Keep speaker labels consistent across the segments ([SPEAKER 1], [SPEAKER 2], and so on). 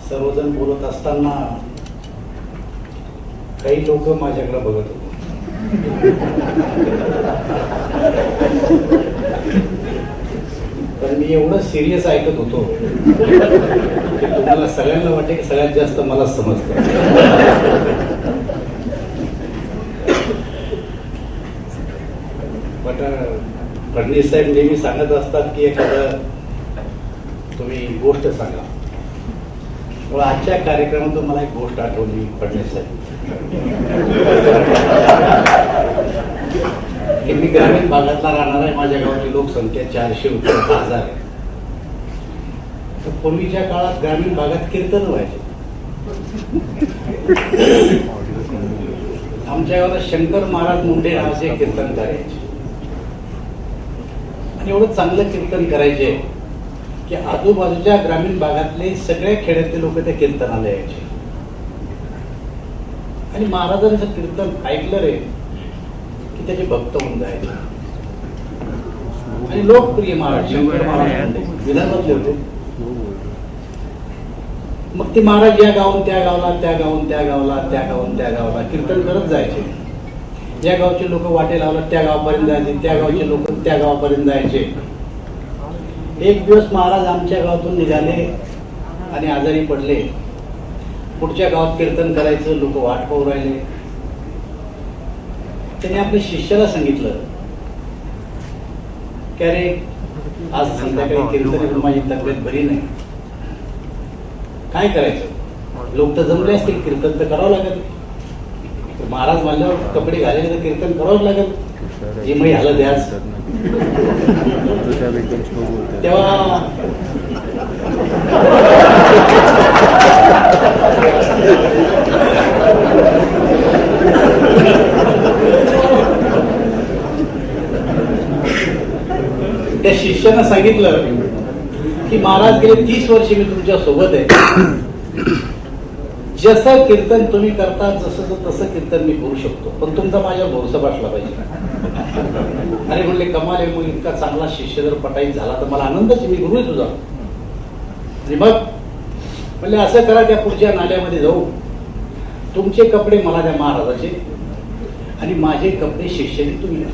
[SPEAKER 1] सर्वजण बोलत असताना काही लोक माझ्याकडे बघत होते. पण मी एवढं सिरियस ऐकत होतो की तुम्हाला सगळ्यांना वाटते की सगळ्यात जास्त मला समजतं. पण फडणवीस साहेब नेहमी सांगत असतात की एखादं तुम्ही गोष्ट सांगा. आजच्या कार्यक्रमातून मला एक गोष्ट आठवली फडणवीस साहेब की मी ग्रामीण भागातला राहणार आहे. माझ्या गावाची लोकसंख्या 400 होती, 1000 आहे. तर पूर्वीच्या काळात ग्रामीण भागात कीर्तन व्हायचे. आमच्या गावात शंकर महाराज मुंडे नावाचे कीर्तन करायचे आणि एवढं चांगलं कीर्तन करायचे की आजूबाजूच्या ग्रामीण भागातले सगळ्या खेड्यातले लोक त्या कीर्तनाला यायचे आणि महाराजांचं कीर्तन ऐकलं रे की त्याचे भक्त होऊन जायचे. आणि लोकप्रिय महाराज शंकर महाराज विदर्भातले होते. मग ते महाराज या गावून त्या गावाला, त्या गावून त्या गावाला, त्या गावून त्या गावाला कीर्तन करत जायचे. या गावचे लोक वाटे लावला त्या गावापर्यंत जायचे, त्या गावचे लोक त्या गावापर्यंत जायचे. एक दिवस महाराज आमच्या गावातून निघाले आणि आजारी पडले. पुढच्या गावात कीर्तन करायचं, लोक वाट पाहू राहिले. त्याने आपल्या शिष्याला सांगितलं की अरे आज संध्याकाळी कीर्तन, माझी तब्येत बरी नाही, काय करायचं? लोक तर जमले असतील, कीर्तन तर करावं लागेल. महाराज म्हणल्यावर कपडे घालायचे तर कीर्तन करावंच लागेल. जे मी ह्याला द्याच तेव्हा त्या शिष्यानं सांगितलं की महाराज गेले 30 वर्ष मी तुमच्या सोबत आहे. जसं कीर्तन तुम्ही करता जसं तसं कीर्तन मी करू शकतो, पण तुमचा माझ्या भरोसा बसला पाहिजे. अरे म्हणले कमाल आहे, मग इतका चांगला शिष्य जर पटाईत झाला तर मला आनंदच, मी गुरु आहे तुझा. आणि मग म्हणले असं करा, त्या पुढच्या नाल्यामध्ये जाऊ, तुमचे कपडे मला द्या महाराजाचे आणि माझे कपडे शिष्याने तुम्ही द्या.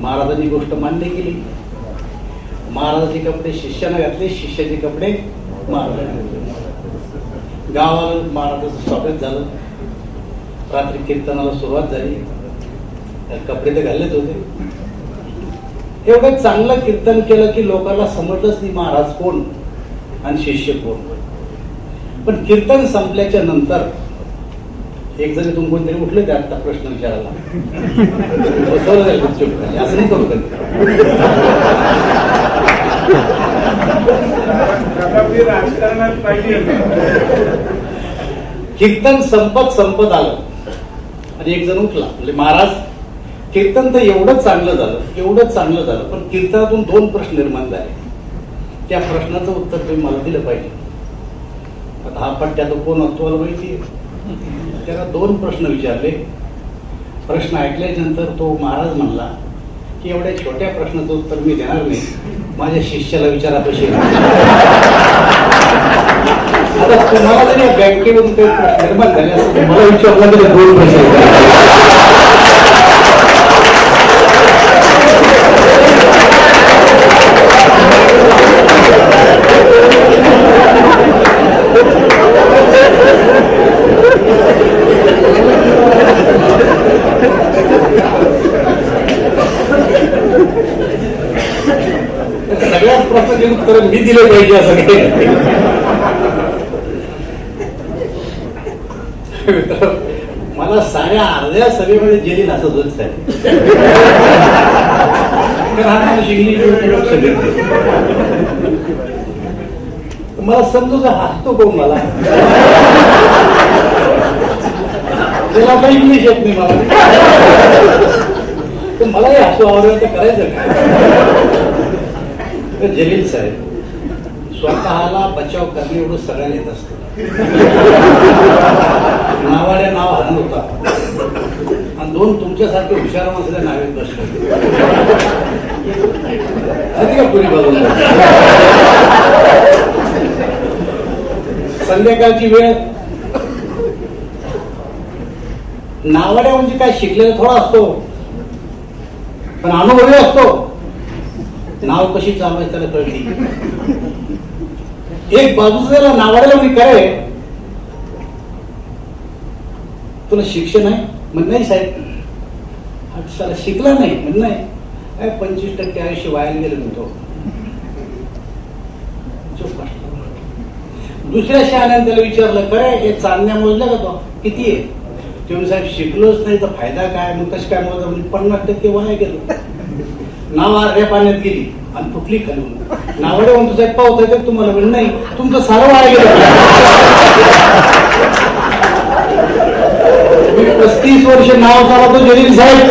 [SPEAKER 1] महाराजांनी गोष्ट मान्य केली. महाराजाचे कपडे शिष्याने घातले, शिष्याचे कपडे महाराजांनी घातले. गावाला महाराजांचं स्वागत झालं. रात्री कीर्तनाला सुरुवात झाली. कपडे तर घाललेच होते. एवढं चांगलं कीर्तन केलं की लोकांना समजलंच नाही महाराज कोण आणि शिष्य कोण. पण कीर्तन संपल्याच्या नंतर एक जण तुम्ही कोणतरी उठले ते आता प्रश्न विचारायला असं नाही करू कधी. कीर्तन संपत आलं आणि एक जण उठला, म्हणजे महाराज कीर्तन तर एवढं चांगलं झालं, पण कीर्तनातून 2 प्रश्न निर्माण झाले. त्या प्रश्नाचं उत्तर तुम्ही मला दिलं पाहिजे. आता हा पट्ट्या तो कोण असतो मला माहिती. त्याला 2 प्रश्न विचारले. प्रश्न ऐकल्यानंतर तो महाराज म्हणला की एवढ्या छोट्या प्रश्नाचं उत्तर मी देणार नाही, माझ्या शिष्याला विचारा कशी. आता तुम्हाला जरी बँकेमधून काही प्रश्न निर्माण झाले असं मला विचारला तरी 2 प्रश्न. सगळ्याच प्रश्नाचे उत्तर मी दिले पाहिजे असं काही. मला साऱ्या अर्ध्या सभेमध्ये जेली असं होत आहे. मला समजू का हसतो कोण, मला त्याला काही इंग्लिश येत नाही मला हे हसू आवडलं तर करायचं काय. जलील साहेब स्वतःला बचाव करणे एवढं सगळ्यांना येत असतं. नावाड्या नाव हाणत होता आणि 2 तुमच्यासारखे हुशार माणसाच्या नावेत बसले होते का पुरी बाजूला. संध्याकाळची वेळ. नावाड्या म्हणजे काय शिकलेला थोडा असतो, पण अनुभवी असतो. नाव कशी चालवायची त्याला कळली. एक बाजूच त्याला नावाड्याला म्हणजे काय, तुला शिक्षण आहे म्हण नाही साहेब, साला शिकला नाही म्हण नाही, 25% आयुष्य वायाला गेलं म्हणतो. दुसऱ्या शहाण्याने त्याला विचारलं, खरं हे चांदण्या मोजल्या का तो, किती आहे? तुम्ही साहेब शिकलोच नाही तर फायदा काय, मग कसं काय मोजा? म्हणजे 50% वाया गेलो. नाव अर्ध्या पाण्यात गेली आणि फुटली खालून. नावाडे म्हणतो साहेब पावता येते तुम्हाला? म्हणजे नाही, तुमचं सारं वाया गेलं. 35 वर्ष नाव चालवतो जलील साहेब.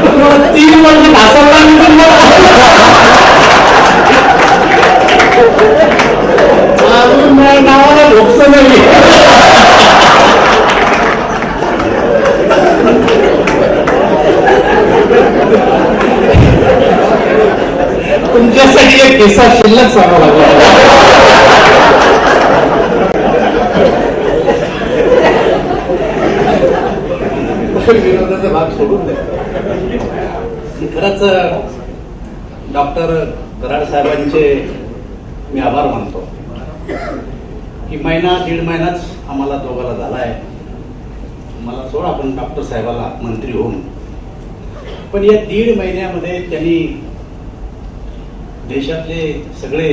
[SPEAKER 1] तुम्हाला 3 वर्ष घासायला नावाला भोगस नाही. तुमच्यासाठी एक किस्सा शिल्लक सांगावा लागला. विनोदाचा भाग सोडून द्या. खरंच डॉक्टर कराड साहेबांचे मी आभार मानतो की महिना 1.5 महिनाच आम्हाला दोघाला झालाय. मला सोडा आपण डॉक्टर साहेबाला मंत्री होऊन, पण या 1.5 महिन्यामध्ये त्यांनी देशातले सगळे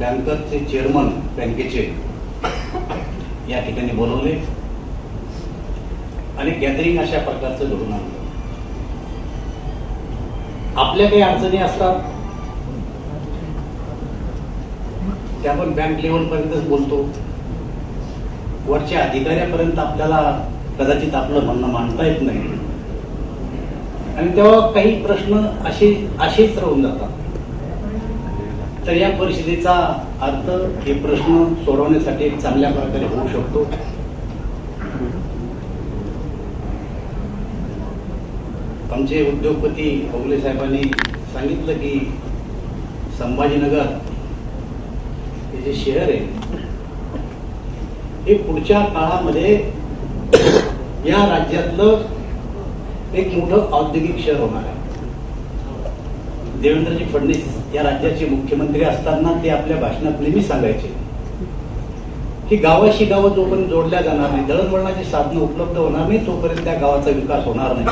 [SPEAKER 1] बँकरचे चेअरमन बँकेचे या ठिकाणी बोलवले आणि गॅदरिंग अशा प्रकारचं घडून आणलं. आपल्या काही अडचणी असतात त्या आपण बँक लेवल पर्यंतच बोलतो, वरच्या अधिकाऱ्यापर्यंत आपल्याला कदाचित आपलं म्हणणं मांडता येत नाही आणि तेव्हा काही प्रश्न असेच राहून जातात. तर या परिस्थितीचा अर्थ हे प्रश्न सोडवण्यासाठी एक चांगल्या प्रकारे होऊ शकतो. आमचे उद्योगपती ओगले साहेबांनी सांगितलं की संभाजीनगर हे जे शहर आहे हे पुढच्या काळामध्ये या राज्यातलं एक मोठं औद्योगिक शहर होणार आहे. देवेंद्रजी फडणवीस या राज्याचे मुख्यमंत्री असताना ते आपल्या भाषणात नेहमी सांगायचे की गावाशी गावं जोपर्यंत जोडल्या जाणार नाही, दळणवळणाची साधनं उपलब्ध होणार नाही, तोपर्यंत त्या गावाचा विकास होणार नाही.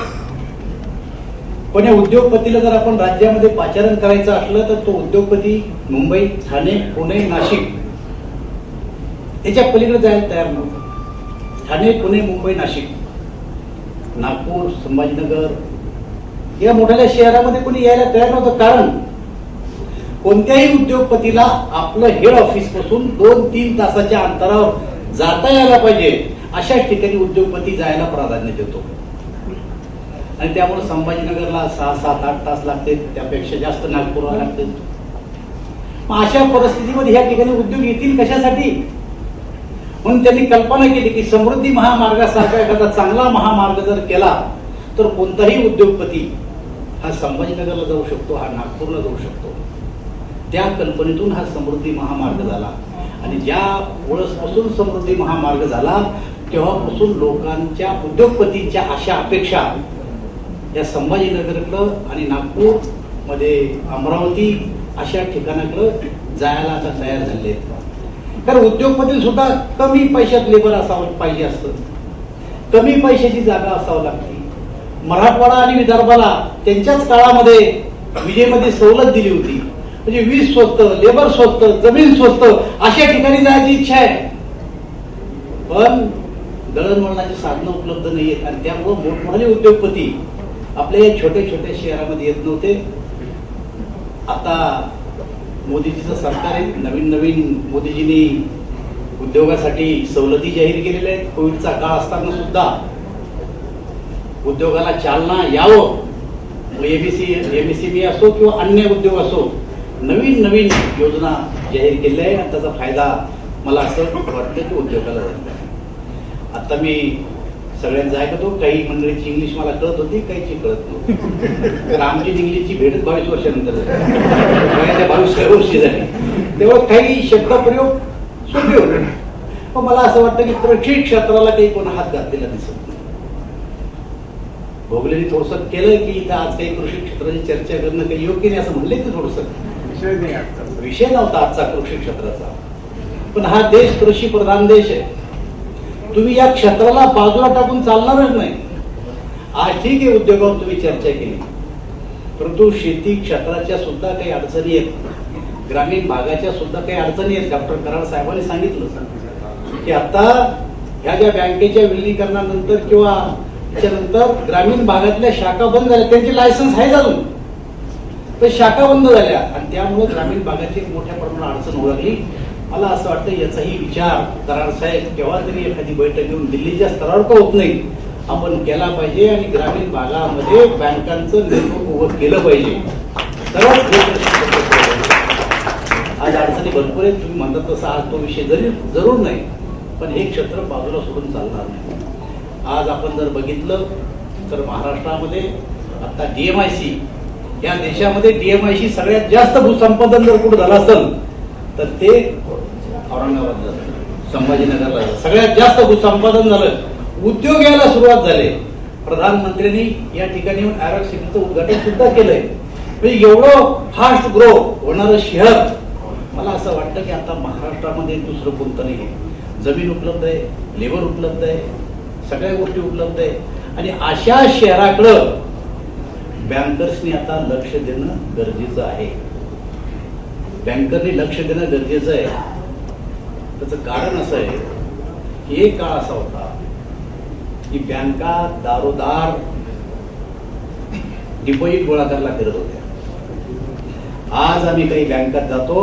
[SPEAKER 1] पण या उद्योगपतीला जर आपण राज्यामध्ये पाचारण करायचं असलं तर तो उद्योगपती मुंबई, ठाणे, पुणे, नाशिक याच्या पलीकडे जायला तयार नव्हतं. ठाणे, पुणे, मुंबई, नाशिक, नागपूर, संभाजीनगर या मोठ्या शहरामध्ये कोणी यायला तयार नव्हतं. कारण कोणत्याही उद्योगपतीला आपलं हेड ऑफिस पासून 2-3 तासाच्या अंतरावर जाता यायला पाहिजे अशा ठिकाणी उद्योगपती जायला प्राधान्य देतो आणि त्यामुळे संभाजीनगरला 6-7-8 तास लागते, त्यापेक्षा जास्त नागपूरला लागते. मग अशा परिस्थितीमध्ये ह्या ठिकाणी उद्योग येतील कशासाठी? म्हणून त्यांनी कल्पना केली की समृद्धी महामार्गासारखा एखादा चांगला महामार्ग जर केला तर कोणताही उद्योगपती हा संभाजीनगरला जाऊ शकतो, हा नागपूरला जाऊ शकतो. त्या कल्पनेतून हा समृद्धी महामार्ग झाला आणि ज्या ओळसपासून समृद्धी महामार्ग झाला तेव्हापासून लोकांच्या, उद्योगपतींच्या अशा अपेक्षा या संभाजीनगरकडं आणि नागपूर मध्ये अमरावती अशा ठिकाणाकडं जायला आता तयार झाले आहेत. कारण उद्योगपती सुद्धा कमी पैशात लेबर असावं पाहिजे असतं, कमी पैशाची जागा असावं लागते. मराठवाडा आणि विदर्भाला त्यांच्याच काळामध्ये विजेमध्ये सवलत दिली होती, म्हणजे वीज स्वस्त, लेबर स्वस्त, जमीन स्वस्त अशा ठिकाणी जायची इच्छा आहे. पण दळणवळणाची साधनं उपलब्ध नाही आहेत आणि त्यामुळे मोठमोठे उद्योगपती आपल्या या छोट्या छोट्या शहरामध्ये येत नव्हते. आता मोदीजीचं सरकार आहे, नवीन मोदीजींनी उद्योगासाठी सवलती जाहीर केलेल्या आहेत. कोविडचा काळ असताना सुद्धा उद्योगाला चालना यावं, एमएसएमई असो किंवा अन्य उद्योग असो, नवीन योजना जाहीर केल्या आहे आणि त्याचा फायदा मला असं वाटतं की उद्योगाला झाला. आता मी सगळ्यांचं ऐकत हो. काही मंडळीची इंग्लिश मला कळत होती, काहीची कळत नव्हती. तर आमची इंग्लिशची भेटच 22 वर्षानंतर झाली, 22 वर्षी झाली. तेव्हा काही शब्दप्रयोग सोपे होते. पण मला असं वाटतं की कृषी क्षेत्राला काही कोण हात घातलेला दिसत नाही. भोगलेनी थोडंसं केलं की इथं आज काही कृषी क्षेत्राची चर्चा करणं काही योग्य नाही असं म्हणले की थोडंसं विषय नव्हता आजचा कृषी क्षेत्राचा. पण हा देश कृषी प्रधान देश आहे. तुम्ही या क्षेत्राला बाजूला टाकून चालणारच नाही. आज ठीक आहे उद्योगावर तुम्ही चर्चा केली, परंतु शेती क्षेत्राच्या सुद्धा काही अडचणी आहेत, ग्रामीण भागाच्या सुद्धा काही अडचणी आहेत. डॉक्टर कराड साहेबांनी सांगितलं की आता ह्या ज्या बँकेच्या विलिनीकरणानंतर किंवा त्याच्यानंतर ग्रामीण भागातल्या शाखा बंद झाल्या, त्यांचे लायसन्स आहे अजून, तर शाखा बंद झाल्या आणि त्यामुळे ग्रामीण भागाची मोठ्या प्रमाणात अडचण ओळखली. मला असं वाटतं याचाही विचार कराड साहेब केव्हा तरी एखादी बैठक घेऊन दिल्लीच्या स्तरावर का होत नाही आपण केला पाहिजे आणि ग्रामीण भागामध्ये बँकांचं नेटवर्क उभं केलं पाहिजे. आज अडचणी भरपूर आहेत, तुम्ही म्हणता तसं आज तो विषय जरूर नाही, पण हे क्षेत्र बाजूला सोडून चालणार नाही. आज आपण जर बघितलं तर महाराष्ट्रामध्ये आता DMIC, या देशामध्ये DMIC सगळ्यात जास्त भूसंपादन जर कुठं झालं असेल तर ते औरंगाबादला झालं, संभाजीनगरला झालं. सगळ्यात जास्त भूसंपादन झालं. उद्योग यायला सुरुवात झाली. प्रधानमंत्र्यांनी या ठिकाणी एरोक सिटीचं उद्घाटन सुद्धा केलंय. म्हणजे एवढं फास्ट ग्रो होणारं शहर, मला असं वाटतं की आता महाराष्ट्रामध्ये दुसरं कोणतं नाही आहे. जमीन उपलब्ध आहे, लेबर उपलब्ध आहे, सगळ्या गोष्टी उपलब्ध आहे आणि अशा शहराकडं बँकर्सनी आता लक्ष देणं गरजेचं आहे. बँकरनी लक्ष देणं गरजेचं आहे. त्याचं कारण असं आहे की एक काळ असा होता की बँका दारोदार डिपॉझिट गोळा करायला फिरत होत्या. आज आम्ही काही बँकात जातो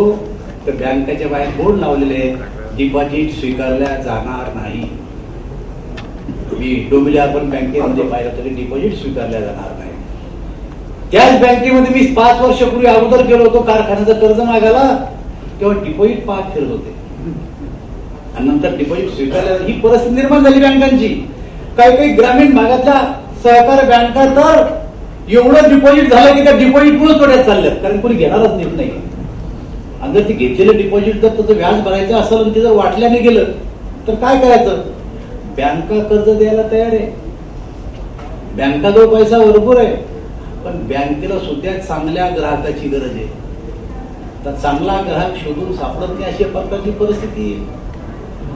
[SPEAKER 1] तर बँकेच्या बाहेर बोर्ड लावलेले आहेत, डिपॉझिट स्वीकारल्या जाणार नाही. मी डोंबिवली अर्बन बँकेमध्ये पाहिलं तरी डिपॉझिट स्वीकारल्या जाणार नाही. त्याच बँकेमध्ये मी 5 वर्षापूर्वी अगोदर गेलो होतो कारखान्याचं कर्ज मागायला, तेव्हा डिपॉझिट पाहत फिरत होते आणि नंतर डिपॉझिट स्वीकारल्या. ही परिस्थिती निर्माण झाली बँकांची. काही काही ग्रामीण भागातल्या सहकारी बँका तर एवढं डिपॉझिट झालं की त्या डिपॉझिटमुळे तोड्यात चालल्यात, कारण कोणी घेणारच नाही. आणि जर ते घेतलेलं डिपॉझिट जर त्याचं व्याज भरायचं असेल आणि ते जर वाटल्याने गेलं तर काय करायचं? बँका कर्ज द्यायला तयार आहे, बँकाजवळ पैसा भरपूर आहे, पण बँकेला सुद्धा चांगल्या ग्राहकाची गरज आहे. तर चांगला ग्राहक शोधून सापडत नाही, अशी प्रकारची परिस्थिती.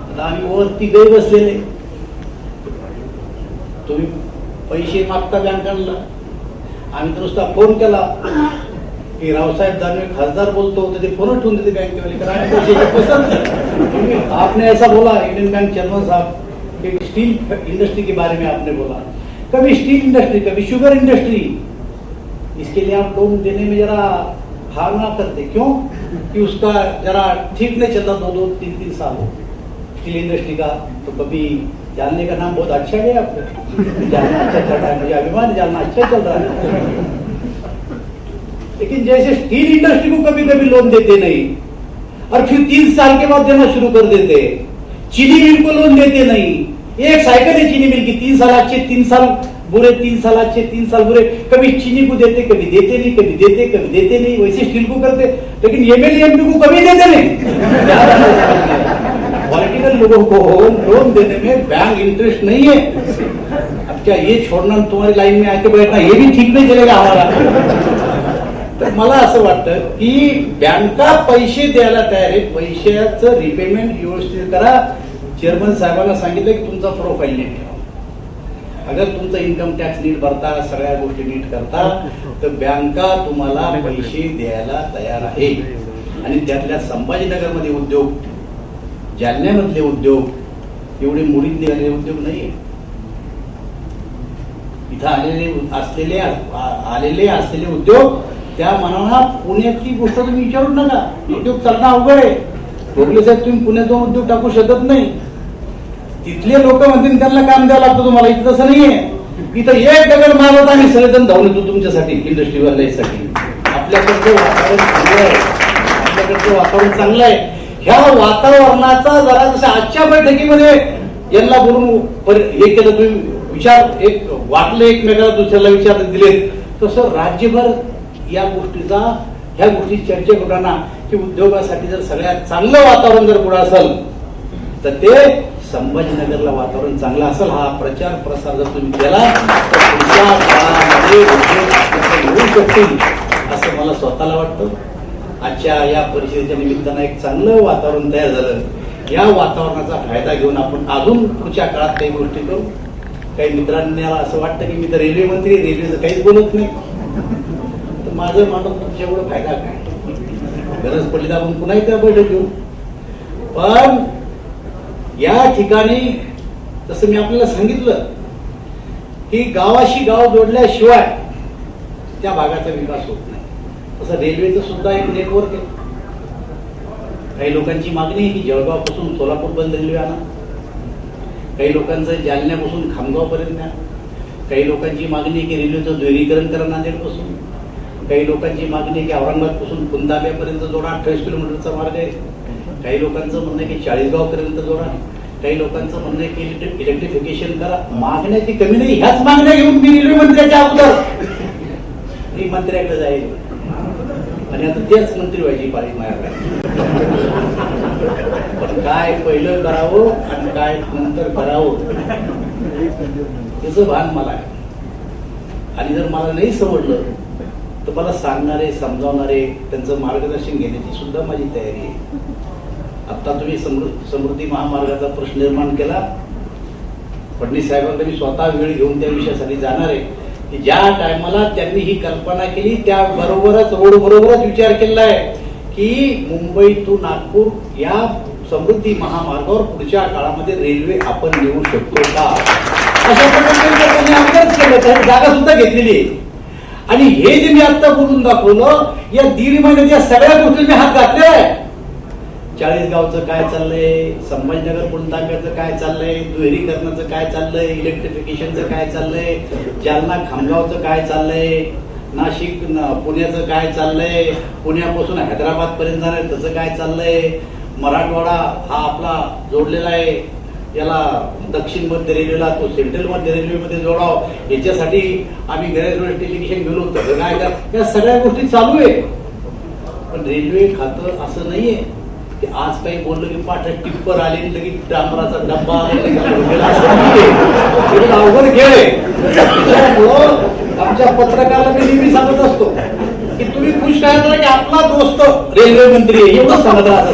[SPEAKER 1] आता आम्ही वरती गै बसलेले, तुम्ही पैसे मागता बँकांना, आम्ही तर नुसता फोन केला की रावसाहेब दानवे खासदार बोलतो, तर ते फोन ठेवून देते बँकेवाले, कारण पैशाची पसंत नाही. आपने ऐसा बोला इंडियन बैंक चेयरमैन साहब कि स्टील इंडस्ट्री के बारे में आपने बोला, कभी स्टील इंडस्ट्री, कभी शुगर इंडस्ट्री, इसके लिए आप लोन देने में जरा हार ना करते. क्यों? कि उसका जरा ठीक नहीं चलता, 2-2, 3-3 साल हो स्टील इंडस्ट्री का. तो कभी जानने का नाम बहुत अच्छा है आपको, जानना अच्छा चल रहा है, मुझे अभिमान, जानना अच्छा चल रहा है. लेकिन जैसे स्टील इंडस्ट्री को कभी कभी लोन देते नहीं और फिर 3 साल के बाद देना शुरू कर देते. चीनी मिल को लोन देते नहीं. एक साइकिल है चीनी मिल की, 3 साल अच्छे 3 साल बुरे, 3 साल अच्छे 3 साल बुरे. कभी चीनी को देते, कभी देते नहीं, कभी देते, कभी देते नहीं. वैसे स्टील को करते, लेकिन एमएलए एमपी को कभी देते नहीं. पॉलिटिकल लोगों को लोन देने में बैंक इंटरेस्ट नहीं है. अब क्या ये छोड़ना तुम्हारी लाइन में आके बैठना ये भी ठीक नहीं चलेगा हमारा. तर मला असं वाटतं की बँका पैसे द्यायला तयार आहे, पैशाचं रिपेमेंट व्यवस्थित करा. चेअरमन साहेबांना सांगितलं की तुमचा प्रोफाईल नीट ठेवा. अगर तुमचं इन्कम टॅक्स नीट भरता, सगळ्या गोष्टी नीट करता, तर बँका तुम्हाला पैसे द्यायला तयार आहे. आणि त्यातल्या संभाजीनगरमध्ये उद्योग, जालन्यामधले उद्योग एवढे मुडीत निघालेले उद्योग नाहीये. इथं आलेले असलेले उद्योग त्या मनाला पुण्यातली गोष्ट तुम्ही विचारू नका. उद्योग चालणं अवघड आहे. भोगले साहेब तुम्ही पुण्यात जाऊन उद्योग टाकू शकत नाही. तिथले लोक म्हणतील त्यांना काम द्यावं लागतं तुम्हाला. इथं तसं नाहीये. इथं एक दगड मारत आम्ही सगळेजण धावून येतो तुमच्यासाठी, इंडस्ट्रीवाल्यासाठी. आपल्याकडचं वातावरण चांगलं आहे, आपल्याकडचं वातावरण चांगलं आहे. ह्या वातावरणाचा जरा जसं आजच्या बैठकीमध्ये यांना बोलून हे केलं, तुम्ही विचार एक वाटलं एकमेकाला, दुसऱ्याला विचार दिले, तसं राज्यभर या गोष्टीचा ह्या गोष्टी चर्चा करताना की उद्योगासाठी जर सगळ्यात चांगलं वातावरण जर कुठं असेल तर ते संभाजीनगरला वातावरण चांगलं असेल. हा प्रचार प्रसार जर तुम्ही केला तर पुढच्या काळामध्ये उद्योग आपल्याकडे येऊ शकतील असं मला स्वतःला वाटतं. आजच्या या परिषदेच्या निमित्तानं एक चांगलं वातावरण तयार झालं. या वातावरणाचा फायदा घेऊन आपण अजून पुढच्या काळात काही गोष्टी करू. काही मित्रांनी असं वाटतं की मी तर रेल्वे मंत्री, रेल्वेचं काहीच बोलत नाही, तर माझं मानून तुमच्या एवढं फायदा काय, गरज पडली तर आपण पुन्हा एकदा बैठक घेऊ. पण या ठिकाणी तसं मी आपल्याला सांगितलं की गावाशी गाव जोडल्याशिवाय त्या भागाचा विकास होत नाही. तसं रेल्वेचं सुद्धा एक नेटवर्क आहे. काही लोकांची मागणी आहे की जळगावपासून सोलापूरपर्यंत रेल्वे आणा, काही लोकांचं जालन्यापासून खामगावपर्यंत न्या, काही लोकांची मागणी आहे की रेल्वेचं दुहेरीकरण करा नांदेडपासून, काही लोकांची मागणी आहे की औरंगाबादपासून कुंदाब्यापर्यंत जोडा, 28 किलोमीटरचा मार्ग आहे. काही लोकांचं म्हणणं आहे की 40गाव पर्यंत जोडा, काही लोकांचं म्हणणं आहे की इलेक्ट्रिफिकेशन करा. मागण्याची कमी नाही. ह्याच मागण्या घेऊन मी रेल्वे मंत्र्याच्या अगोदर मी मंत्र्याकडे जाईल आणि आता तेच मंत्री व्हायची पाळी माझ्याकडे. पण काय पहिलं करावं आणि काय नंतर करावं त्याचं भान मला आहे. आणि जर मला नाही समजलं तर मला सांगणारे, समजावणारे, त्यांचं मार्गदर्शन घेण्याची सुद्धा माझी तयारी आहे. आता तुम्ही समृद्धी महामार्गाचा प्रश्न निर्माण केला. फडणवीस साहेबांना मी स्वतः वेळ घेऊन त्या विषयासाठी जाणार आहे की ज्या टायमाला त्यांनी ही कल्पना केली त्या बरोबरच रोड बरोबरच विचार केला आहे की मुंबई टू नागपूर या समृद्धी महामार्गावर पुढच्या काळामध्ये रेल्वे आपण नेऊ शकतो का, अशा प्रकारे त्यांनी अभ्यास केला, त्यांनी जागा सुद्धा घेतलेली आहे. आणि हे जे मी आता बोलून दाखवलं, या 1.5 महिन्यात या सगळ्या गोष्टी मी हात घातले. 40गावचं काय चाललंय, संभाजीनगर पुणतांब्याचं काय चाललंय, दुहेरीकरणाचं काय चाललंय, इलेक्ट्रिफिकेशनचं काय चाललंय, जालना खामगावचं काय चाललंय, नाशिक पुण्याचं काय चाललंय, पुण्यापासून हैदराबाद पर्यंत जाणार त्याचं काय चाललंय, मराठवाडा हा आपला जोडलेला आहे, याला दक्षिण मध्य रेल्वेला तो सेंट्रल मध्य रेल्वेमध्ये जोडाव, याच्यासाठी आम्ही गैर डेलिगेशन गेलो होतो. काय या सगळ्या गोष्टी चालू आहे. पण रेल्वे खातं असं नाहीये की आज काही बोललं की पाठ टिप्पर आले, लगेच डांबराचा डब्बा अवघड खेळ आहे. त्यामुळं आमच्या पत्रकाराला मी नेहमी सांगत असतो की तुम्ही खुश राहायचं की आपला दोस्त रेल्वे मंत्री आहे, एवढं सांगत राहत.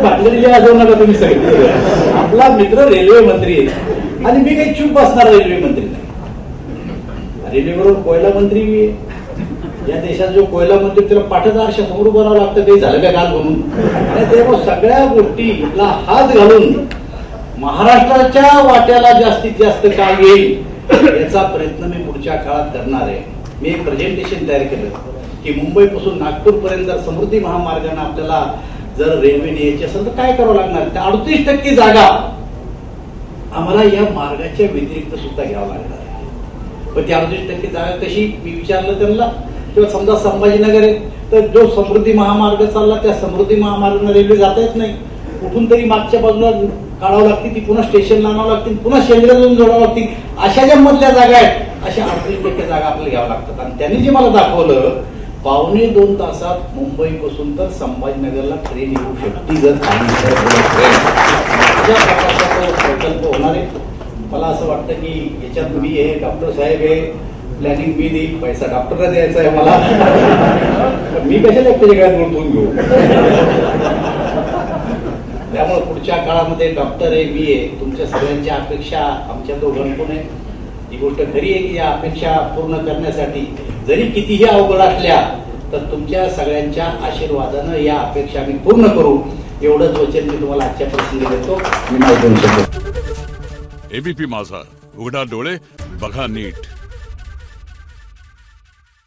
[SPEAKER 1] भांडलेली आजवू नका तुम्ही सगळे. आपला मित्र रेल्वे मंत्री आहे आणि मी काही चूप बसणार रेल्वे मंत्री नाही. रेल्वेबरोबर कोयला मंत्री मी आहे. या देशात जो कोयला मंत्री त्याला पाठच समोर बनावं लागतं, काही झालं का काल म्हणून. आणि तेव्हा सगळ्या गोष्टीला हात घालून महाराष्ट्राच्या वाट्याला जास्तीत जास्त काय येईल याचा प्रयत्न मी पुढच्या काळात करणार आहे. मी एक प्रेझेंटेशन तयार केलं की मुंबईपासून नागपूर पर्यंत समृद्धी महामार्गाने आपल्याला जर रेल्वे न्यायची असेल तर काय करावं लागणार. त्या 38% जागा आम्हाला या मार्गाच्या व्यतिरिक्त सुद्धा घ्यावं लागणार आहे. पण ती 38% जागा कशी, मी विचारलं त्यांना. किंवा समजा संभाजीनगर आहे तर जो समृद्धी महामार्ग चालला त्या समृद्धी महामार्गाने रेल्वे जाता येत नाही, कुठून तरी मागच्या बाजूला काढावं लागते, ती पुन्हा स्टेशनला आणावं लागते, पुन्हा शेंद्रे जाऊन जोडावं लागते. अशा ज्या मधल्या जागा आहेत अशा 38% जागा आपल्याला घ्याव्या लागतात. आणि त्यांनी जे मला दाखवलं 2.25 तासात मुंबईपासून तर संभाजीनगरला ट्रेन येऊ शकते जर प्रकल्प होणार आहे. मला असं वाटतं की याच्यात मी हे डॉक्टर साहेब हे प्लॅनिंग मी देईल, पैसा डॉक्टरला द्यायचा आहे मला. मी कशाला त्याच्या काय गुंतवून घेऊ. त्यामुळे पुढच्या काळामध्ये डॉक्टर आहे, मी आहे, तुमच्या सगळ्यांच्या अपेक्षा आमच्या दोघांकडून आहे. ही गोष्ट खरी आहे की या अपेक्षा पूर्ण करण्यासाठी जरी कितीही अवघड असल्या तर तुमच्या सगळ्यांच्या आशीर्वादानं या अपेक्षा आम्ही पूर्ण करू, एवढंच वचन मी तुम्हाला आजच्या प्रसंगी देतो. मी माझं 2 शब्द.
[SPEAKER 2] एबीपी माझा, उघडा डोळे बघा नीट.